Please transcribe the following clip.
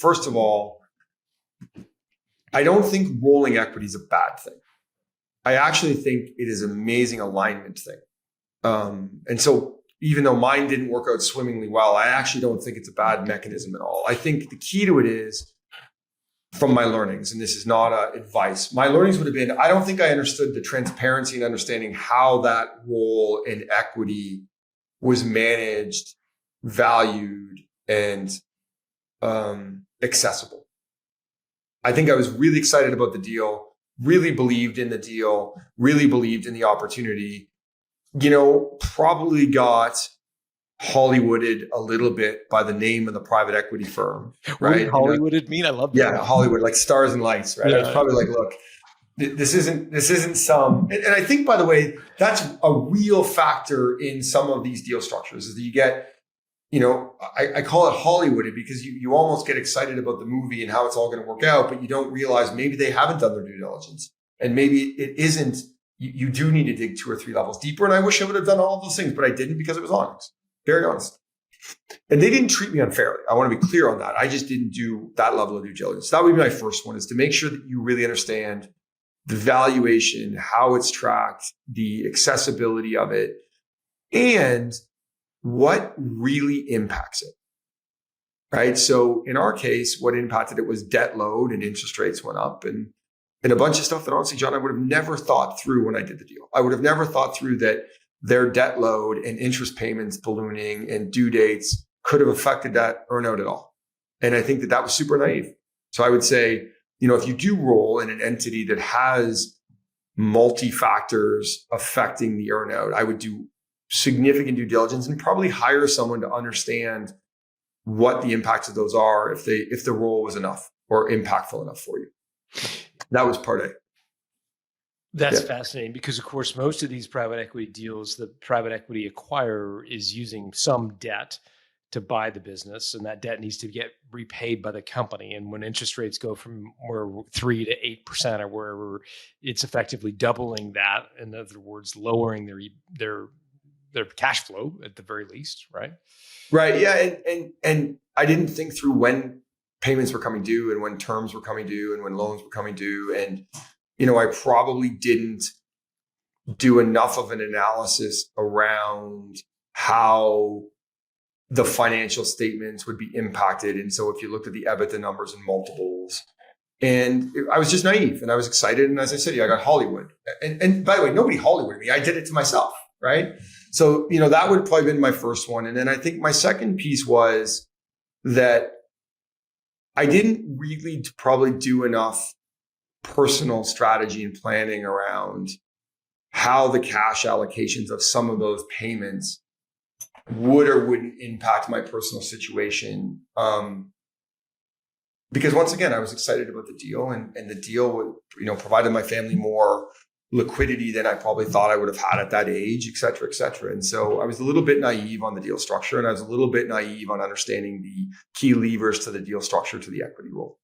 first of all, I don't think rolling equity is a bad thing. I actually think it is an amazing alignment thing. And so even though mine didn't work out swimmingly well, I actually don't think it's a bad mechanism at all. I think the key to it is, from my learnings, and this is not advice, my learnings would have been, I don't think I understood the transparency and understanding how that role in equity was managed, valued, and accessible. I think I was really excited about the deal, really believed in the deal, really believed in the opportunity, probably got Hollywooded a little bit by the name of the private equity firm, right? What did Hollywooded mean? I love that. Yeah, Hollywood, like stars and lights, right? Yeah. I was probably like, look, this isn't some, and I think, by the way, that's a real factor in some of these deal structures is that you get, I call it Hollywooded because you almost get excited about the movie and how it's all going to work out, but you don't realize maybe they haven't done their due diligence. And maybe it isn't, you do need to dig 2 or 3 levels deeper. And I wish I would have done all of those things, but I didn't because it was honest, very honest. And they didn't treat me unfairly. I want to be clear on that. I just didn't do that level of due diligence. That would be my first one, is to make sure that you really understand the valuation, how it's tracked, the accessibility of it, and what really impacts it, right? So in our case, what impacted it was debt load and interest rates went up and a bunch of stuff that honestly, John, I would have never thought through when I did the deal. I would have never thought through that their debt load and interest payments ballooning and due dates could have affected that earnout at all. And I think that was super naive. So I would say, if you do roll in an entity that has multi-factors affecting the earnout, I would do significant due diligence and probably hire someone to understand what the impacts of those are if the role was enough or impactful enough for you. That was part A. That's fascinating because, of course, most of these private equity deals, the private equity acquirer is using some debt to buy the business, and that debt needs to get repaid by the company. And when interest rates go from 3 to 8% or wherever, it's effectively doubling that. In other words, lowering their cash flow at the very least, right? Right. Yeah. And I didn't think through when payments were coming due and when terms were coming due and when loans were coming due. And, I probably didn't do enough of an analysis around how the financial statements would be impacted. And so if you looked at the EBITDA numbers and multiples, and I was just naive and I was excited. And as I said, I got Hollywood. And by the way, nobody Hollywooded me. I did it to myself. Right. So, that would have probably been my first one. And then I think my second piece was that I didn't really probably do enough personal strategy and planning around how the cash allocations of some of those payments would or wouldn't impact my personal situation. Because once again, I was excited about the deal and the deal would, provided my family more liquidity than I probably thought I would have had at that age, et cetera, et cetera. And so I was a little bit naive on the deal structure, and I was a little bit naive on understanding the key levers to the deal structure to the equity role.